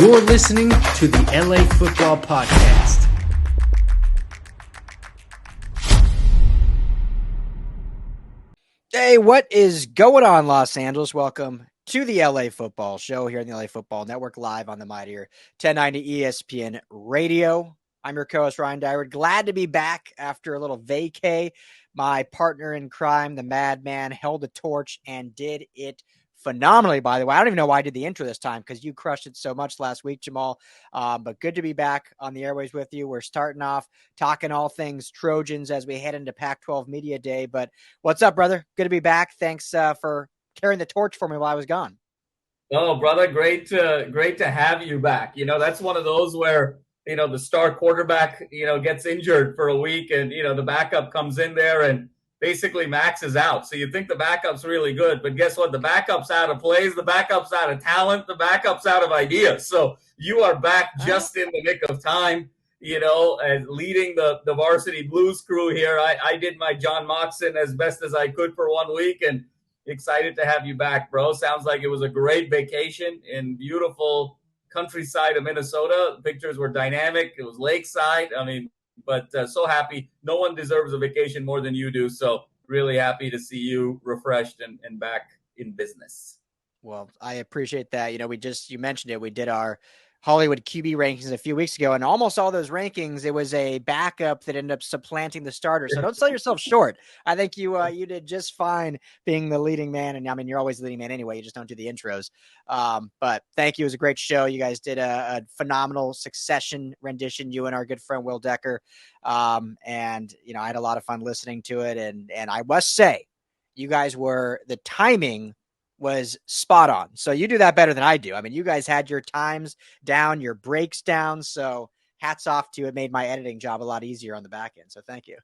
You're listening to the LA Football Podcast. Hey, what is going on, Los Angeles? Welcome to the LA Football Show here on the LA Football Network, live on the mightier 1090 ESPN Radio. I'm your co-host, Ryan Dyrud. Glad to be back after a little vacay. My partner in crime, the madman, held the torch and did it phenomenally, by the way. I don't even know why I did the intro this time because you crushed it so much last week, Jamal. But good to be back on the airways with you. We're starting off talking all things Trojans as we head into Pac-12 Media Day. But what's up, brother? Good to be back. Thanks for carrying the torch for me while I was gone. Oh, brother, great to have you back. You know, that's one of those where, you know, the star quarterback, you know, gets injured for a week and, you know, the backup comes in there and basically Max is out. So you think the backup's really good, but guess what? The backup's out of plays, the backup's out of talent, the backup's out of ideas. So you are back just in the nick of time, you know, and leading the varsity blues crew here. I did my John Moxon as best as I could for 1 week and excited to have you back, bro. Sounds like it was a great vacation in beautiful countryside of Minnesota. The pictures were dynamic. It was lakeside. I mean, but so happy. No one deserves a vacation more than you do. So really happy to see you refreshed and back in business. Well, I appreciate that. You know, you mentioned it. We did our Hollywood QB rankings a few weeks ago, and almost all those rankings, it was a backup that ended up supplanting the starter. So don't sell yourself short. I think you did just fine being the leading man. And I mean, you're always the leading man anyway. You just don't do the intros. But thank you. It was a great show. You guys did a phenomenal Succession rendition, you and our good friend Will Decker. And, you know, I had a lot of fun listening to it. And I must say, you guys the timing was spot on. So you do that better than I do. I mean, you guys had your times down, your breaks down. So hats off to you. It made my editing job a lot easier on the back end. So thank you.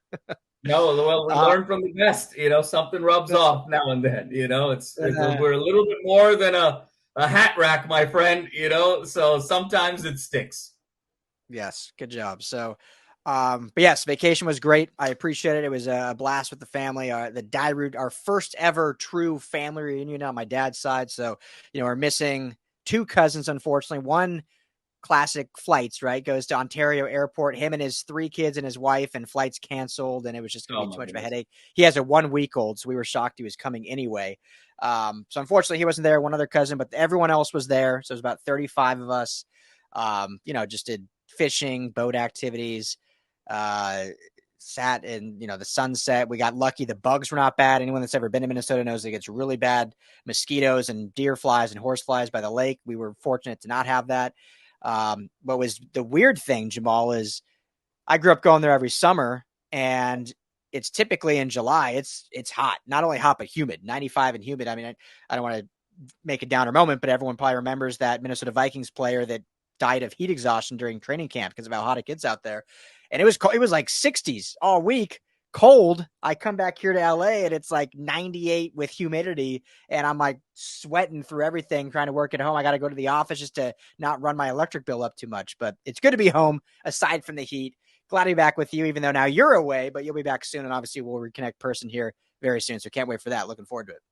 No, well, we learn from the best. You know, something rubs off now and then. You know, we're a little bit more than a hat rack, my friend. You know, so sometimes it sticks. Yes, good job. So, but yes, vacation was great. I appreciate it. It was a blast with the family. The Dyrud, our first ever true family reunion on my dad's side. So, you know, we're missing two cousins, unfortunately. One classic flights, right? Goes to Ontario Airport, him and his 3 kids and his wife, and flights canceled. And it was just going to be too much of a headache. He has a 1-week-old, so we were shocked he was coming anyway. So unfortunately he wasn't there. One other cousin, but everyone else was there. So it was about 35 of us, you know, just did fishing, boat activities, sat in, you know, the sunset. We got lucky. The bugs were not bad. Anyone that's ever been to Minnesota knows it gets really bad mosquitoes and deer flies and horse flies by the lake. We were fortunate to not have that. What was the weird thing, Jamal, is I grew up going there every summer, and it's typically in July. It's hot, not only hot, but humid, 95 and humid. I mean, I don't want to make a downer moment, but everyone probably remembers that Minnesota Vikings player that died of heat exhaustion during training camp because of how hot it gets out there. And it was cold. It was like 60s all week, cold. I come back here to LA and it's like 98 with humidity, and I'm like sweating through everything trying to work at home. I got to go to the office just to not run my electric bill up too much, but it's good to be home aside from the heat. Glad to be back with you, even though now you're away, but you'll be back soon. And obviously we'll reconnect person here very soon. So can't wait for that. Looking forward to it.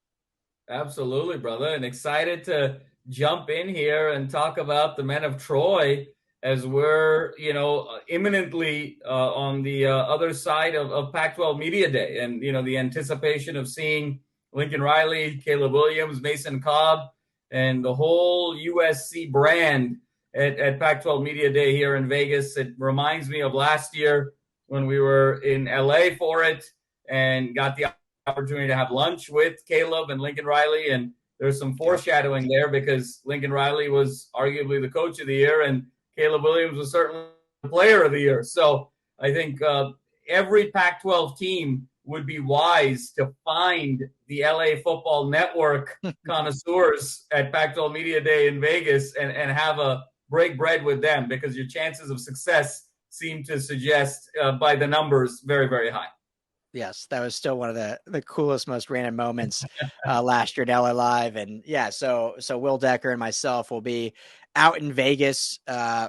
Absolutely, brother. And excited to jump in here and talk about the men of Troy as we're, you know, imminently on the other side of Pac-12 Media Day. And, you know, the anticipation of seeing Lincoln Riley, Caleb Williams, Mason Cobb, and the whole USC brand at Pac-12 Media Day here in Vegas. It reminds me of last year when we were in LA for it and got the opportunity to have lunch with Caleb and Lincoln Riley. And there's some foreshadowing there because Lincoln Riley was arguably the coach of the year and Caleb Williams was certainly the player of the year. So I think every Pac-12 team would be wise to find the LA Football Network connoisseurs at Pac-12 Media Day in Vegas and have a break bread with them, because your chances of success seem to suggest by the numbers very, very high. Yes, that was still one of the coolest, most random moments last year at LA Live. And yeah, so Will Decker and myself will be out in Vegas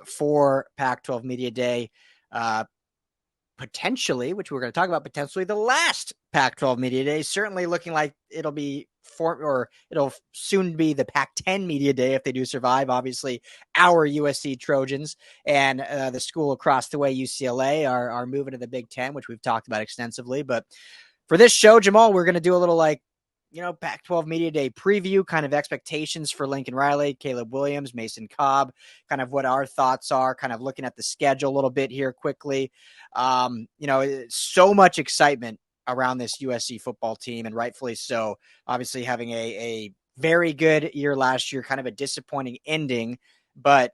for Pac-12 Media Day. potentially, which we're going to talk about, potentially the last Pac-12 Media Day, certainly looking like it'll soon be the Pac-10 Media Day if they do survive. Obviously, our USC Trojans and the school across the way, UCLA, are moving to the Big Ten, which we've talked about extensively. But for this show, Jamal, we're going to do a little Pac-12 Media Day preview, kind of expectations for Lincoln Riley, Caleb Williams, Mason Cobb, kind of what our thoughts are, kind of looking at the schedule a little bit here quickly. So much excitement around this USC football team, and rightfully so. Obviously having a very good year last year, kind of a disappointing ending, but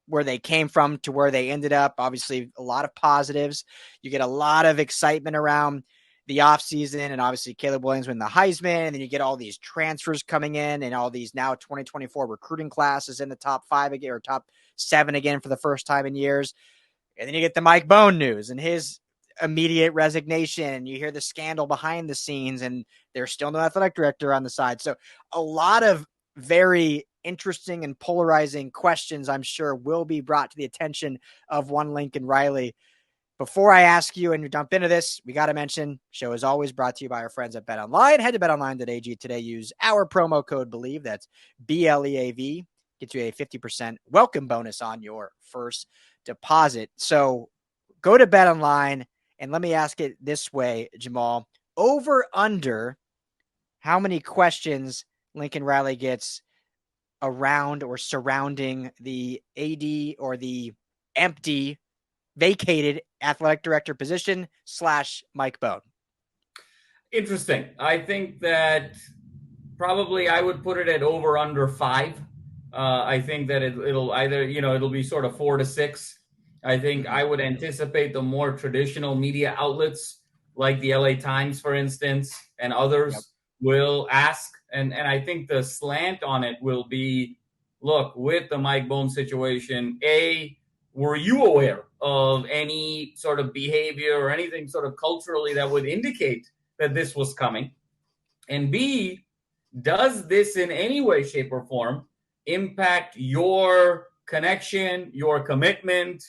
where they came from to where they ended up, obviously a lot of positives. You get a lot of excitement around the offseason, and obviously Caleb Williams win the Heisman, and then you get all these transfers coming in and all these now 2024 recruiting classes in the top 5 again, or top 7 again for the first time in years. And then you get the Mike Bohn news and his immediate resignation. You hear the scandal behind the scenes, and there's still no athletic director on the side. So a lot of very interesting and polarizing questions, I'm sure, will be brought to the attention of one Lincoln Riley. Before I ask you and you jump into this, we got to mention, show is always brought to you by our friends at BetOnline. Head to betonline.ag today. Use our promo code BELIEVE. That's BLEAV. Gets you a 50% welcome bonus on your first deposit. So go to BetOnline, and let me ask it this way, Jamal. Over, under, how many questions Lincoln Riley gets around or surrounding the AD or the empty vacated athletic director position / Mike Bohn? Interesting. I think that probably I would put it at over under 5. I think that it'll either, it'll be sort of 4 to 6. I think I would anticipate the more traditional media outlets like the LA Times, for instance, and others will ask. And I think the slant on it will be, look, with the Mike Bohn situation, were you aware of any sort of behavior or anything sort of culturally that would indicate that this was coming? And B, does this in any way, shape, or form impact your connection, your commitment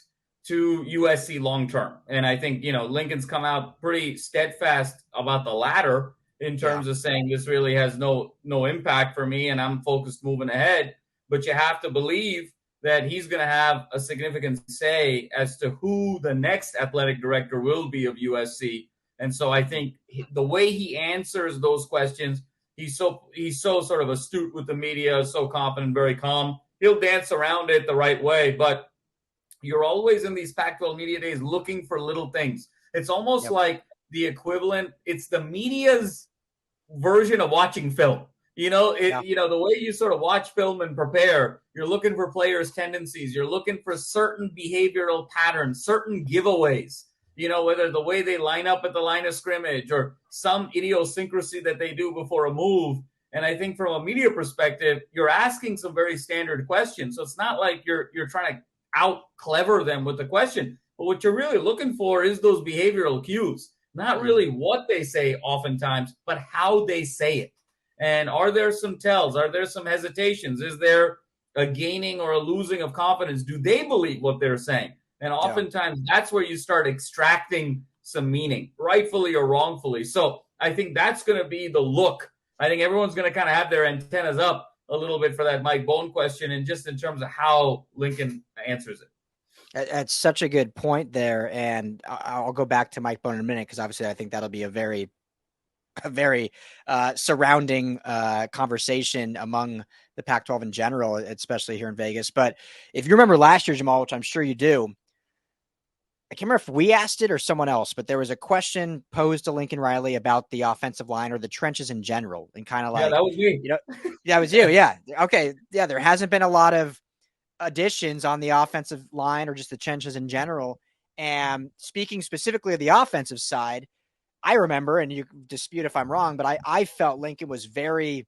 to USC long-term? And I think, Lincoln's come out pretty steadfast about the latter in terms of saying this really has no impact for me and I'm focused moving ahead. But you have to believe that he's going to have a significant say as to who the next athletic director will be of USC. And so I think the way he answers those questions, he's so sort of astute with the media, so confident, very calm. He'll dance around it the right way, but you're always in these Pac-12 Media Days looking for little things. It's almost like the equivalent. It's the media's version of watching film. The way you sort of watch film and prepare, you're looking for players' tendencies. You're looking for certain behavioral patterns, certain giveaways, whether the way they line up at the line of scrimmage or some idiosyncrasy that they do before a move. And I think from a media perspective, you're asking some very standard questions. So it's not like you're trying to out clever them with the question. But what you're really looking for is those behavioral cues, not really what they say oftentimes, but how they say it. And are there some tells? Are there some hesitations? Is there a gaining or a losing of confidence? Do they believe what they're saying? And oftentimes that's where you start extracting some meaning, rightfully or wrongfully. So I think that's going to be the look. I think everyone's going to kind of have their antennas up a little bit for that Mike Bohn question, and just in terms of how Lincoln answers it. That's such a good point there. And I'll go back to Mike Bohn in a minute, because obviously I think that'll be a very surrounding conversation among the Pac-12 in general, especially here in Vegas. But if you remember last year, Jamal, which I'm sure you do, I can't remember if we asked it or someone else, but there was a question posed to Lincoln Riley about the offensive line or the trenches in general, and kind of like, that was me. That was you. Yeah. Okay. Yeah. There hasn't been a lot of additions on the offensive line or just the trenches in general. And speaking specifically of the offensive side, I remember, and you dispute if I'm wrong, but I felt Lincoln was I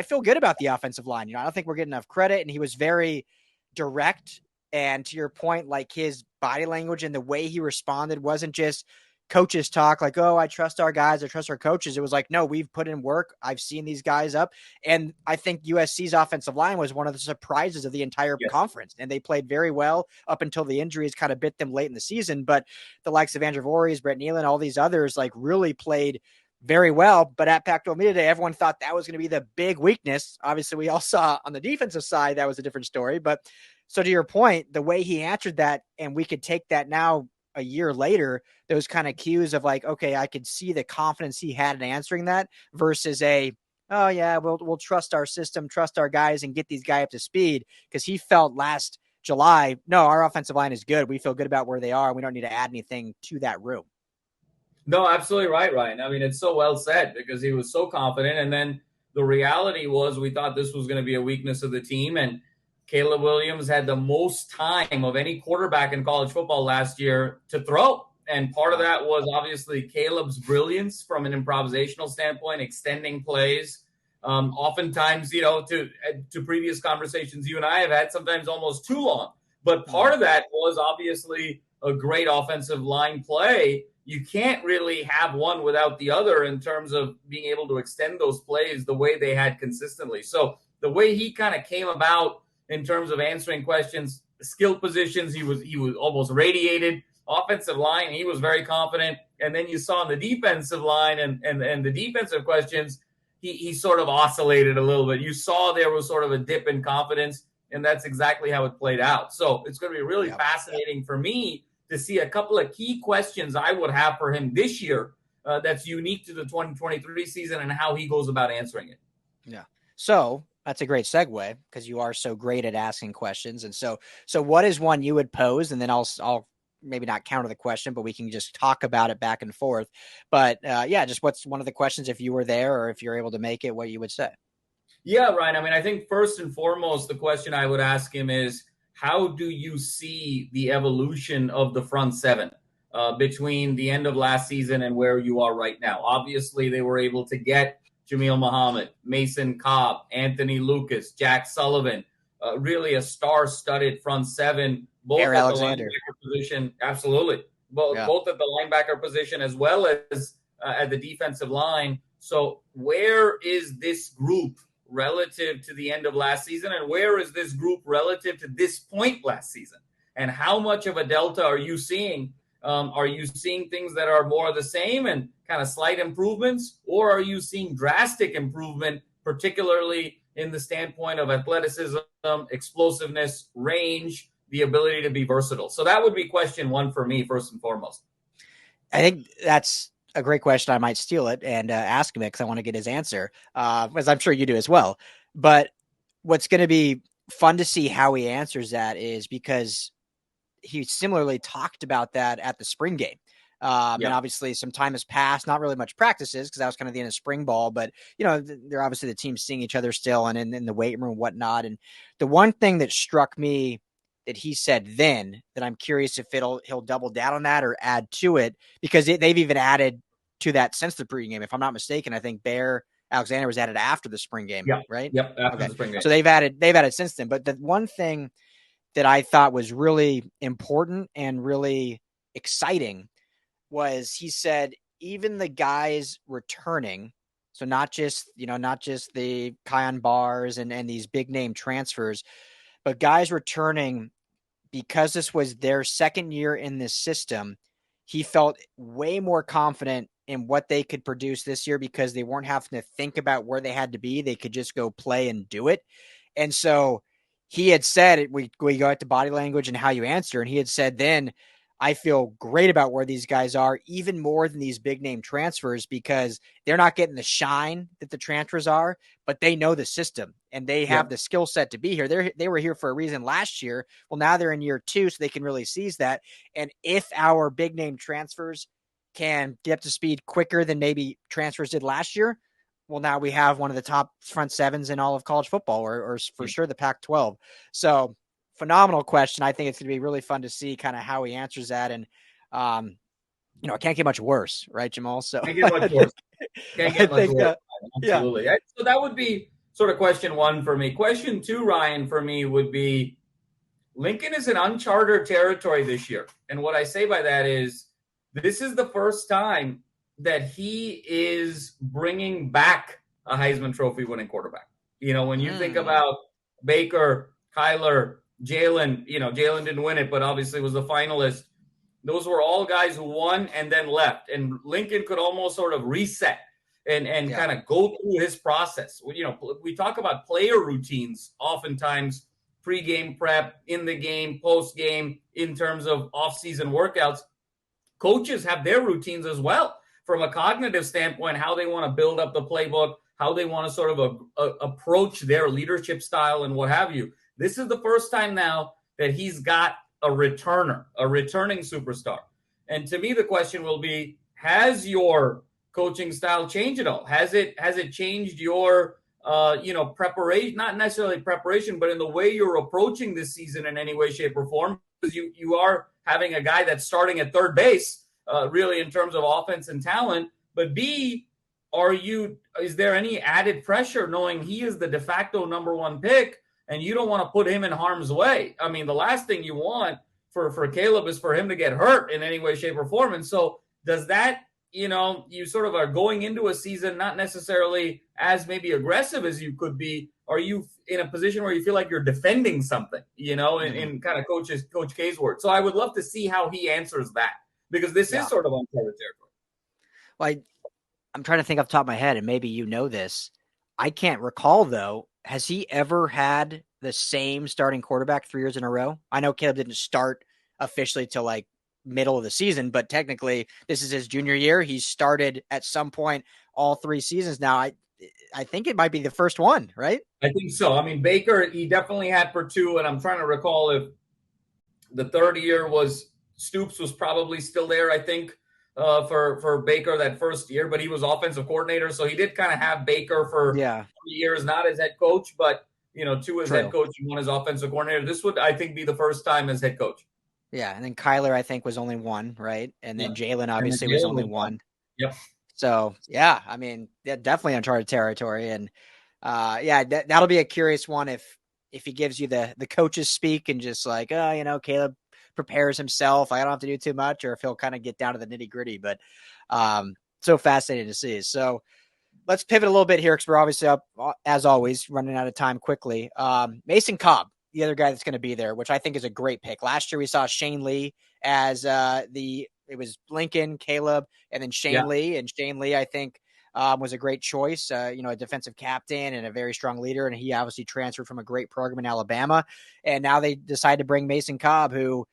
feel good about the offensive line. I don't think we're getting enough credit. And he was very direct. And to your point, like his body language and the way he responded wasn't just coaches talk like, oh, I trust our guys, I trust our coaches. It was like, no, we've put in work. I've seen these guys up. And I think USC's offensive line was one of the surprises of the entire conference. And they played very well up until the injuries kind of bit them late in the season. But the likes of Andrew Voorhees, Brett Nealon, all these others like really played very well. But at Pac-12 Media Day, everyone thought that was going to be the big weakness. Obviously, we all saw on the defensive side, that was a different story. But so to your point, the way he answered that, and we could take that now a year later, those kind of cues of like, okay, I could see the confidence he had in answering that versus oh yeah, we'll trust our system, trust our guys and get these guys up to speed. Cause he felt last July, no, our offensive line is good. We feel good about where they are. We don't need to add anything to that room. No, absolutely right, Ryan. I mean, it's so well said because he was so confident. And then the reality was we thought this was going to be a weakness of the team. And Caleb Williams had the most time of any quarterback in college football last year to throw. And part of that was obviously Caleb's brilliance from an improvisational standpoint, extending plays. Oftentimes, to previous conversations you and I have had, sometimes almost too long. But part of that was obviously a great offensive line play. You can't really have one without the other in terms of being able to extend those plays the way they had consistently. So the way he kind of came about in terms of answering questions, skill positions, he was almost radiated. Offensive line, he was very confident. And then you saw on the defensive line and the defensive questions, he sort of oscillated a little bit. You saw there was sort of a dip in confidence, and that's exactly how it played out. So it's going to be really fascinating for me to see a couple of key questions I would have for him this year that's unique to the 2023 season and how he goes about answering it. Yeah. So that's a great segue because you are so great at asking questions. And so what is one you would pose? And then I'll maybe not counter the question, but we can just talk about it back and forth. But just what's one of the questions if you were there or if you're able to make it, what you would say? Yeah, Ryan. I mean, I think first and foremost, the question I would ask him is, how do you see the evolution of the front seven between the end of last season and where you are right now? Obviously, they were able to get Jamil Muhammad, Mason Cobb, Anthony Lucas, Jack Sullivan, really a star-studded front seven, both at Alexander. the linebacker position. Absolutely. Both at the linebacker position as well as at the defensive line. So where is this group relative to the end of last season, and where is this group relative to this point last season? And how much of a delta are you seeing? Are you seeing things that are more of the same and kind of slight improvements, or are you seeing drastic improvement, particularly in the standpoint of athleticism, explosiveness, range, the ability to be versatile? So that would be question one for me, first and foremost. I think that's a great question. I might steal it and ask him it because I want to get his answer, as I'm sure you do as well. But what's going to be fun to see how he answers that is because he similarly talked about that at the spring game. And obviously some time has passed, not really much practices because that was kind of the end of spring ball, but they're obviously the teams seeing each other still and in the weight room and whatnot. And the one thing that struck me that he said then that I'm curious if he'll double down on that or add to it, because they've even added to that since the pregame. If I'm not mistaken, I think Alexander was added after the spring game, right? Yep. After the spring game. So they've added since then. But the one thing that I thought was really important and really exciting was he said, even the guys returning, so not just the Kion Bars and these big name transfers, but guys returning, because this was their second year in this system, he felt way more confident in what they could produce this year because they weren't having to think about where they had to be. They could just go play and do it. And so he had said, we go at the body language and how you answer, and he had said then, I feel great about where these guys are, even more than these big name transfers, because they're not getting the shine that the transfers are, but they know the system and they have the skill set to be here. They were here for a reason last year. Well, now they're in year 2, so they can really seize that. And if our big name transfers can get up to speed quicker than maybe transfers did last year, well, now we have one of the top front sevens in all of college football, or for sure the Pac-12. So phenomenal question. I think it's going to be really fun to see kind of how he answers that. And, it can't get much worse, right, Jamal? So can't get much worse. Absolutely. Yeah. So that would be sort of question one for me. Question two, Ryan, for me would be, Lincoln is in uncharted territory this year. And what I say by that is this is the first time that he is bringing back a Heisman Trophy winning quarterback. When you think about Baker, Kyler, Jaylin, Jaylin didn't win it, but obviously was the finalist. Those were all guys who won and then left. And Lincoln could almost sort of reset and kind of go through his process. We talk about player routines oftentimes, pre-game prep, in the game, post-game, in terms of off-season workouts. Coaches have their routines as well from a cognitive standpoint, how they want to build up the playbook, how they want to sort of approach their leadership style and what have you. This is the first time now that he's got a returning superstar. And to me, the question will be, has your coaching style changed at all? Has it changed your preparation, not necessarily preparation, but in the way you're approaching this season in any way, shape, or form? Because you are having a guy that's starting at third base, really in terms of offense and talent. But B, is there any added pressure knowing he is the de facto number one pick and you don't want to put him in harm's way? I mean, the last thing you want for Caleb is for him to get hurt in any way, shape, or form. And so does that, you sort of are going into a season not necessarily as maybe aggressive as you could be. Are you in a position where you feel like you're defending something, in kind of Coach K's words? So I would love to see how he answers that, because this is sort of uncharted territory. Well, I'm trying to think off the top of my head, and maybe you know this. I can't recall, though. Has he ever had the same starting quarterback 3 years in a row? I know Caleb didn't start officially till like middle of the season, but technically this is his junior year. He started at some point all 3 seasons now. I think it might be the first one, right? I think so. I mean, Baker, he definitely had for 2, and I'm trying to recall if the third year was Stoops was probably still there, I think, for Baker that first year, but he was offensive coordinator. So he did kind of have Baker for 3 years, not as head coach, but 2 as head coach and 1 as offensive coordinator. This would, I think, be the first time as head coach. Yeah. And then Kyler, I think, was only 1, right? And then Jaylin obviously was only 1. Yep. So I mean, definitely uncharted territory. And that'll be a curious one if he gives you the coaches speak and just like, Caleb prepares himself, I don't have to do too much, or if he'll kind of get down to the nitty gritty. But so fascinating to see. So let's pivot a little bit here, because we're obviously up, as always, running out of time quickly. Mason Cobb, the other guy that's going to be there, which I think is a great pick. Last year we saw Shane Lee as it was Lincoln, Caleb, and then Shane Lee. And Shane Lee, I think, was a great choice, a defensive captain and a very strong leader. And he obviously transferred from a great program in Alabama. And now they decide to bring Mason Cobb, who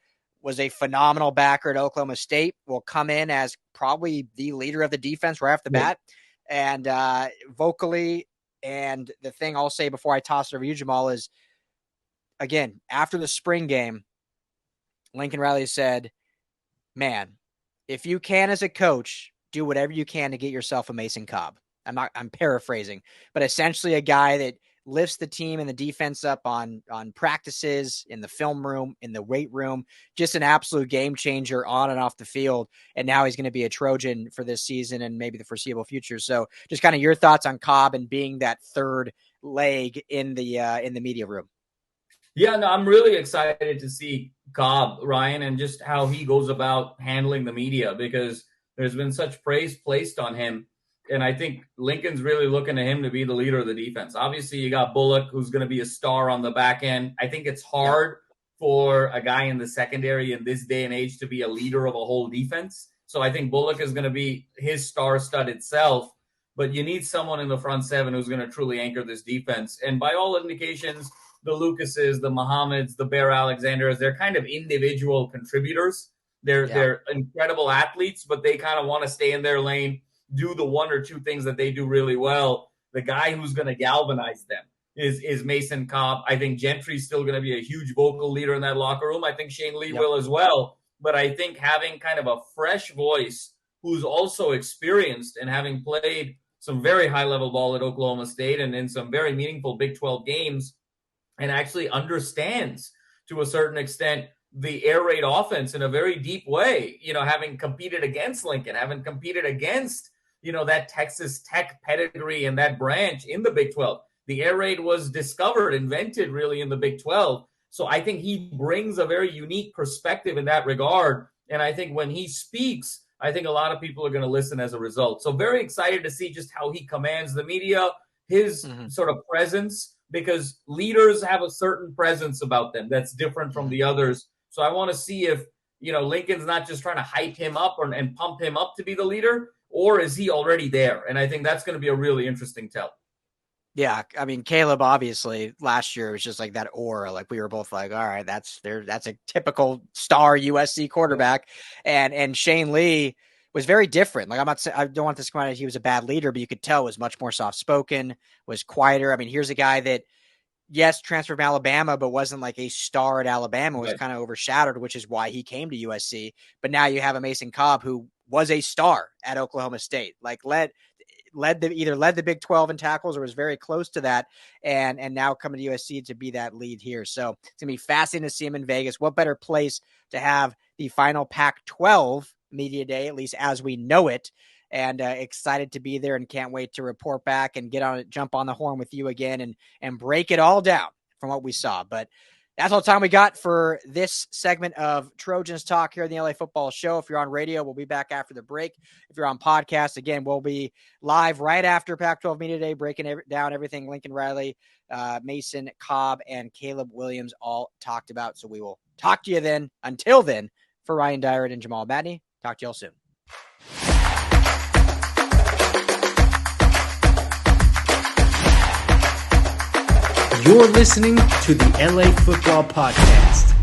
was a phenomenal backer at Oklahoma State, will come in as probably the leader of the defense right off the bat. And vocally, and the thing I'll say before I toss it over to you, Jamal, is, again, after the spring game, Lincoln Riley said, man, if you can as a coach, do whatever you can to get yourself a Mason Cobb. I'm paraphrasing, but essentially a guy that lifts the team and the defense up on practices, in the film room, in the weight room, just an absolute game changer on and off the field. And now he's going to be a Trojan for this season and maybe the foreseeable future. So just kind of your thoughts on Cobb and being that third leg in the media room. Yeah, no, I'm really excited to see Cobb, Ryan, and just how he goes about handling the media, because there's been such praise placed on him. And I think Lincoln's really looking to him to be the leader of the defense. Obviously, you got Bullock, who's going to be a star on the back end. I think it's hard for a guy in the secondary in this day and age to be a leader of a whole defense. So I think Bullock is going to be his star stud itself. But you need someone in the front seven who's going to truly anchor this defense. And by all indications, the Lucases, the Muhammads, the Bear Alexanders, they're kind of individual contributors. They're incredible athletes, but they kind of want to stay in their lane, do the 1 or 2 things that they do really well. The guy who's going to galvanize them is Mason Cobb. I think Gentry's still going to be a huge vocal leader in that locker room. I think Shane Lee will as well. But I think having kind of a fresh voice who's also experienced and having played some very high-level ball at Oklahoma State and in some very meaningful Big 12 games, and actually understands to a certain extent the air raid offense in a very deep way, having competed against Lincoln, having competed against, that Texas Tech pedigree and that branch in the Big 12. The air raid was discovered, invented really in the Big 12. So I think he brings a very unique perspective in that regard. And I think when he speaks, I think a lot of people are going to listen as a result. So very excited to see just how he commands the media, his sort of presence, because leaders have a certain presence about them that's different from the others. So I want to see if, Lincoln's not just trying to hype him up and pump him up to be the leader, or is he already there? And I think that's going to be a really interesting tell. Yeah, I mean, Caleb, obviously, last year was just like that aura. Like we were both like, all right, that's a typical star USC quarterback. And Shane Lee was very different. Like I don't want this to come out he was a bad leader, but you could tell was much more soft-spoken, was quieter. I mean, here's a guy that, yes, transferred from Alabama, but wasn't like a star at Alabama, was kind of overshadowed, which is why he came to USC. But now you have a Mason Cobb who was a star at Oklahoma State, like led the Big 12 in tackles or was very close to that, and now coming to USC to be that lead here. So it's gonna be fascinating to see him in Vegas. What better place to have the final Pac-12 media day, at least as we know it, and excited to be there and can't wait to report back and jump on the horn with you again and break it all down from what we saw. But that's all the time we got for this segment of Trojans Talk here on the LA Football Show. If you're on radio, we'll be back after the break. If you're on podcast, again, we'll be live right after Pac-12 Media Day, breaking down everything Lincoln Riley, Mason, Cobb, and Caleb Williams all talked about. So we will talk to you then. Until then, for Ryan Dyrud and Jamal Madney, talk to y'all soon. You're listening to the LA Football Podcast.